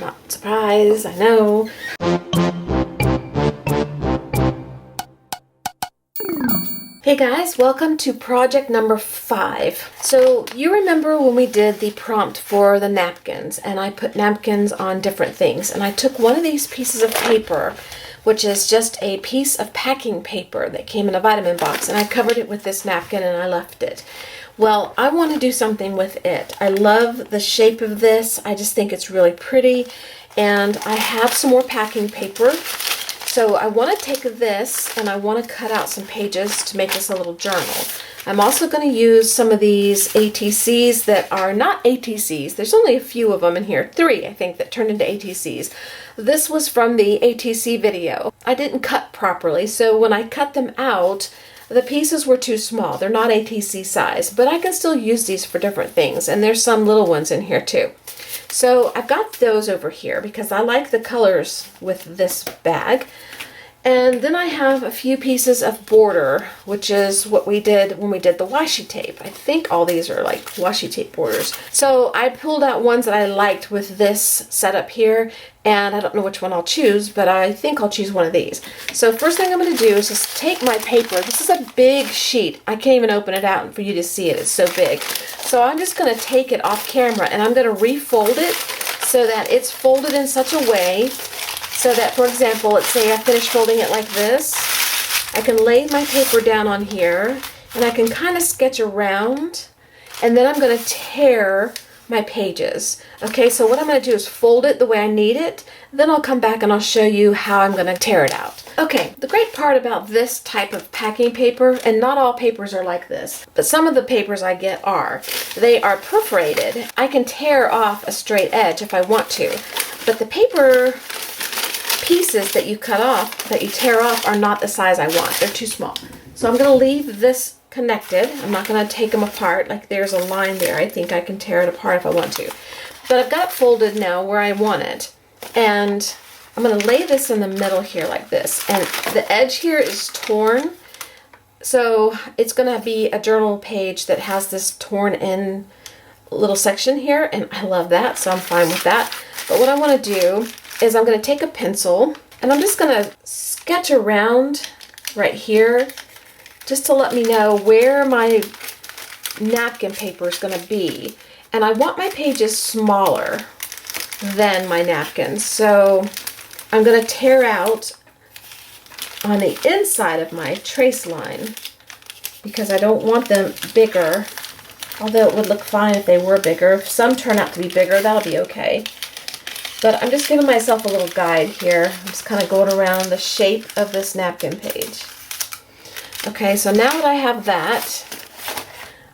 Not surprised, I know. Hey guys, welcome to project number 5. So you remember when we did the prompt for the napkins, and I put napkins on different things, and I took one of these pieces of paper, which is just a piece of packing paper that came in a vitamin box, and I covered it with this napkin and I left it. Well, I want to do something with it. I love the shape of this. I just think it's really pretty, and I have some more packing paper. So I want to take this and I want to cut out some pages to make this a little journal. I'm also going to use some of these ATCs that are not ATCs. There's only a few of them in here, 3 I think, that turned into ATCs. This was from the ATC video. I didn't cut properly, so when I cut them out, the pieces were too small. They're not ATC size, but I can still use these for different things, and there's some little ones in here too. So I've got those over here because I like the colors with this bag. And then I have a few pieces of border, which is what we did when we did the washi tape. I think all these are like washi tape borders. So I pulled out ones that I liked with this setup here, and I don't know which one I'll choose, but I think I'll choose one of these. So first thing I'm going to do is just take my paper. This is a big sheet. I can't even open it out for you to see it. It's so big. So I'm just going to take it off camera and I'm going to refold it so that it's folded in such a way so that, for example, let's say I finish folding it like this. I can lay my paper down on here and I can kind of sketch around, and then I'm going to tear my pages. Okay, so what I'm going to do is fold it the way I need it, then I'll come back and I'll show you how I'm going to tear it out. Okay, the great part about this type of packing paper, and not all papers are like this, but some of the papers I get are, they are perforated. I can tear off a straight edge if I want to, but the paper pieces that you cut off, that you tear off, are not the size I want. They're too small. So I'm going to leave this connected. I'm not going to take them apart. Like there's a line there. I think I can tear it apart if I want to. But I've got it folded now where I want it. And I'm going to lay this in the middle here like this. And the edge here is torn. So it's going to be a journal page that has this torn in little section here. And I love that, so I'm fine with that. But what I want to do is I'm going to take a pencil and I'm just going to sketch around right here just to let me know where my napkin paper is going to be. And I want my pages smaller than my napkins. So I'm going to tear out on the inside of my trace line because I don't want them bigger, although it would look fine if they were bigger. If some turn out to be bigger, that'll be okay. But I'm just giving myself a little guide here. I'm just kind of going around the shape of this napkin page. Okay, so now that I have that,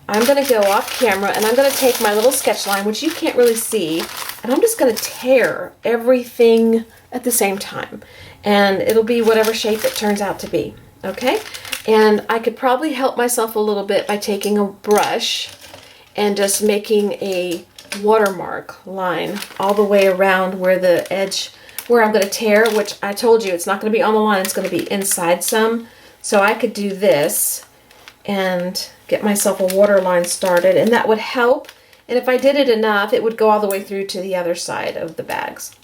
I'm going to go off camera and I'm going to take my little sketch line, which you can't really see, and I'm just going to tear everything at the same time. And it'll be whatever shape it turns out to be. Okay? And I could probably help myself a little bit by taking a brush and just making a watermark line all the way around where the edge, where I'm going to tear, which I told you it's not going to be on the line, it's going to be inside some. So I could do this and get myself a water line started, and that would help. And if I did it enough, it would go all the way through to the other side of the bags,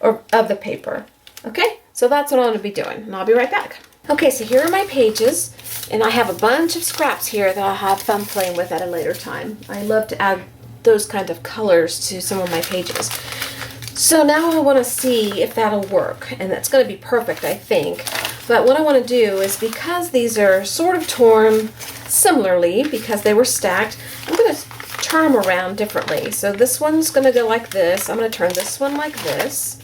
or of the paper. Okay, so that's what I'm going to be doing, and I'll be right back. Okay, so here are my pages, and I have a bunch of scraps here that I'll have fun playing with at a later time. I love to add those kind of colors to some of my pages. So now I want to see if that'll work, and that's going to be perfect, I think. But what I want to do is, because these are sort of torn similarly because they were stacked, I'm going to turn them around differently. So this one's going to go like this. I'm going to turn this one like this.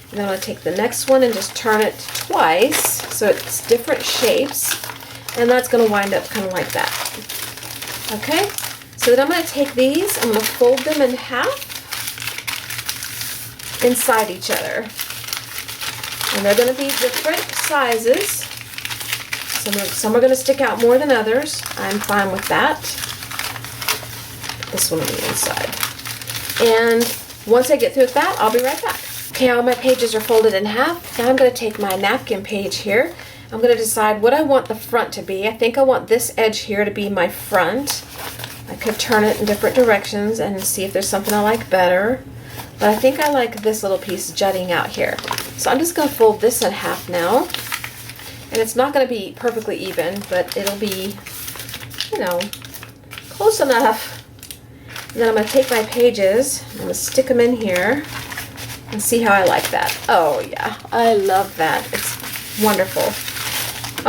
And then I'm going to take the next one and just turn it twice so it's different shapes. And that's going to wind up kind of like that. Okay? So then I'm going to take these, I'm going to fold them in half inside each other. And they're going to be different sizes. Some are going to stick out more than others. I'm fine with that. This one on the inside. And once I get through with that, I'll be right back. Okay, all my pages are folded in half. Now I'm going to take my napkin page here. I'm going to decide what I want the front to be. I think I want this edge here to be my front. I could turn it in different directions and see if there's something I like better. But I think I like this little piece jutting out here. So I'm just going to fold this in half now. And it's not going to be perfectly even, but it'll be, you know, close enough. And then I'm going to take my pages, I'm going to stick them in here and see how I like that. Oh yeah, I love that. It's wonderful.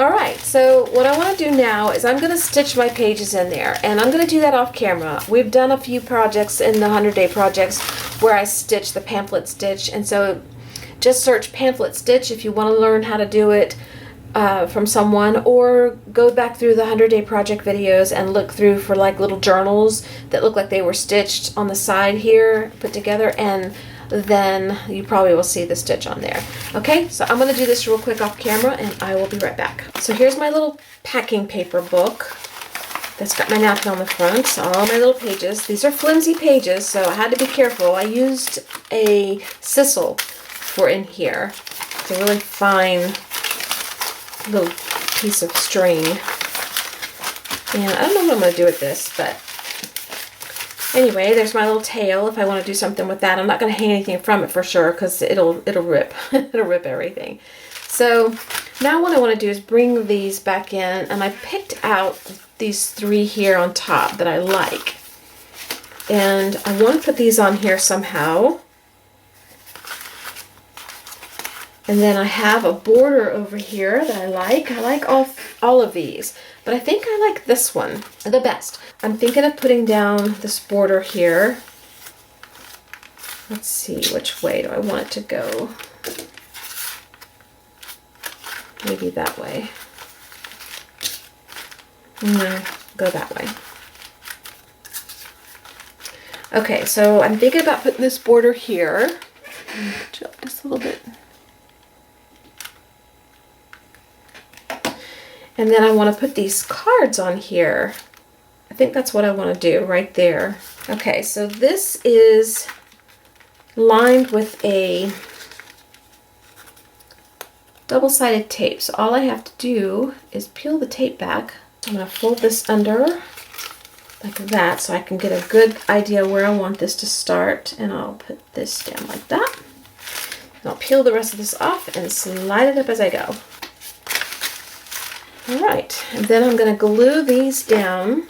All right, so what I want to do now is I'm going to stitch my pages in there, and I'm going to do that off camera. We've done a few projects in the 100-day projects where I stitch the pamphlet stitch, and so just search pamphlet stitch if you want to learn how to do it from someone, or go back through the 100-day project videos and look through for like little journals that look like they were stitched on the side here, put together, and then you probably will see the stitch on there. Okay, so I'm going to do this real quick off camera and I will be right back. So here's my little packing paper book that's got my napkin on the front, so all my little pages. These are flimsy pages, so I had to be careful. I used a sisal for in here. It's a really fine little piece of string. And I don't know what I'm going to do with this, but anyway, there's my little tail if I want to do something with that. I'm not going to hang anything from it for sure because it'll rip. It'll rip everything. So now what I want to do is bring these back in, and I picked out these 3 here on top that I like. And I want to put these on here somehow. And then I have a border over here that I like. I like all of these, but I think I like this one the best. I'm thinking of putting down this border here. Let's see, which way do I want it to go? Maybe that way. No, go that way. Okay, so I'm thinking about putting this border here. Just a little bit. And then I want to put these cards on here. I think that's what I want to do right there. Okay, so this is lined with a double-sided tape. So all I have to do is peel the tape back. I'm going to fold this under like that so I can get a good idea where I want this to start. And I'll put this down like that. And I'll peel the rest of this off and slide it up as I go. Alright, and then I'm going to glue these down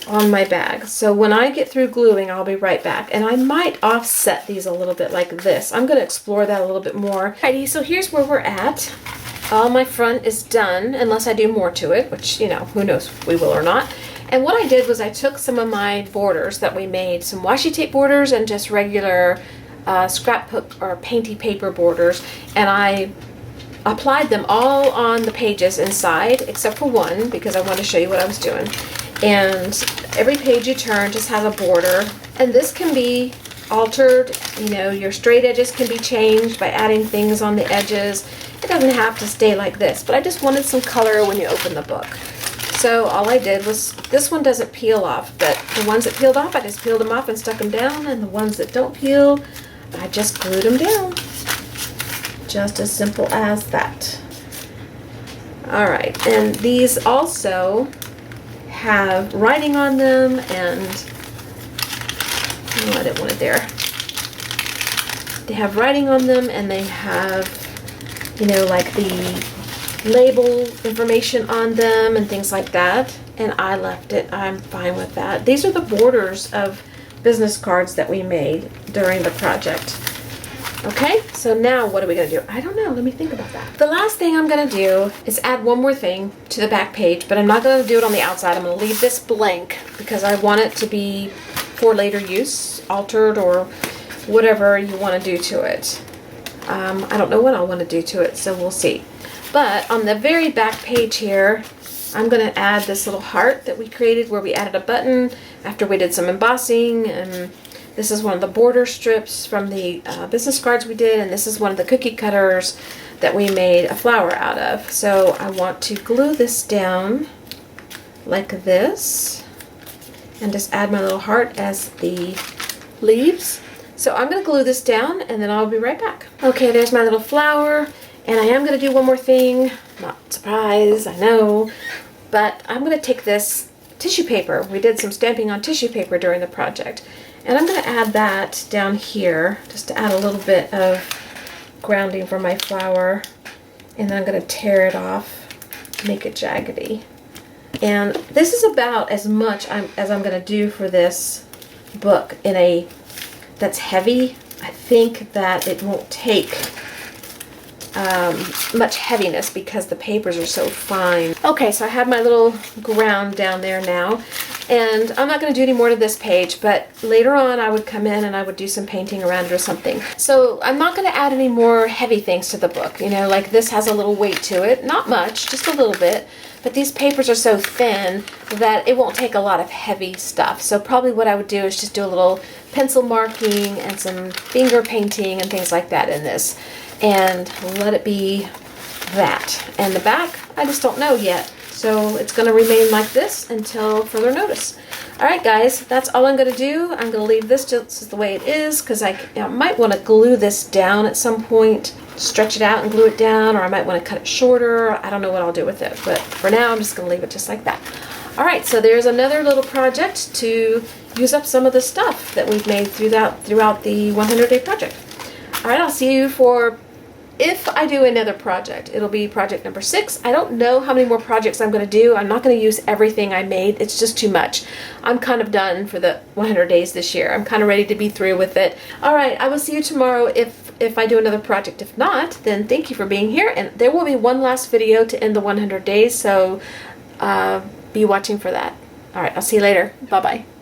on my bag. So when I get through gluing, I'll be right back. And I might offset these a little bit like this. I'm going to explore that a little bit more. Alrighty, so here's where we're at. All my front is done, unless I do more to it, which, you know, who knows if we will or not. And what I did was I took some of my borders that we made, some washi tape borders and just regular scrapbook or painty paper borders, and I applied them all on the pages inside, except for one, because I wanted to show you what I was doing. And every page you turn just has a border, and this can be altered. You know, your straight edges can be changed by adding things on the edges. It doesn't have to stay like this, but I just wanted some color when you open the book. So all I did was, this one doesn't peel off, but the ones that peeled off, I just peeled them off and stuck them down, and the ones that don't peel, I just glued them down. Just as simple as that. Alright, and these also have writing on them, and oh, I didn't want it there. They have writing on them, and they have, you know, like the label information on them and things like that. And I left it. I'm fine with that. These are the borders of business cards that we made during the project. Okay, so now what are we going to do? I don't know. Let me think about that. The last thing I'm going to do is add one more thing to the back page, but I'm not going to do it on the outside. I'm going to leave this blank because I want it to be for later use, altered, or whatever you want to do to it. I don't know what I'll want to do to it, so we'll see. But on the very back page here, I'm going to add this little heart that we created where we added a button after we did some embossing, and this is one of the border strips from the business cards we did, and this is one of the cookie cutters that we made a flower out of. So I want to glue this down like this and just add my little heart as the leaves. So I'm going to glue this down and then I'll be right back. Okay, there's my little flower, and I am going to do one more thing. Not surprised, I know, but I'm going to take this tissue paper. We did some stamping on tissue paper during the project. And I'm going to add that down here just to add a little bit of grounding for my flower. And then I'm going to tear it off, make it jaggedy. And this is about as much as I'm going to do for this book that's heavy. I think that it won't take much heaviness because the papers are so fine. Okay, so I have my little ground down there now, and I'm not going to do any more to this page, but later on I would come in and I would do some painting around it or something. So I'm not going to add any more heavy things to the book, you know, like this has a little weight to it, not much, just a little bit, but these papers are so thin that it won't take a lot of heavy stuff. So probably what I would do is just do a little pencil marking and some finger painting and things like that in this, and let it be that. And the back, I just don't know yet. So it's going to remain like this until further notice. Alright guys, that's all I'm going to do. I'm going to leave this just the way it is because I might want to glue this down at some point. Stretch it out and glue it down, or I might want to cut it shorter. I don't know what I'll do with it, but for now I'm just going to leave it just like that. Alright, so there's another little project to use up some of the stuff that we've made throughout the 100-day project. Alright, I'll see you for... If I do another project, it'll be project number 6. I don't know how many more projects I'm going to do. I'm not going to use everything I made. It's just too much. I'm kind of done for the 100 days this year. I'm kind of ready to be through with it. All right, I will see you tomorrow if I do another project. If not, then thank you for being here. And there will be one last video to end the 100 days, so be watching for that. All right, I'll see you later. Bye-bye.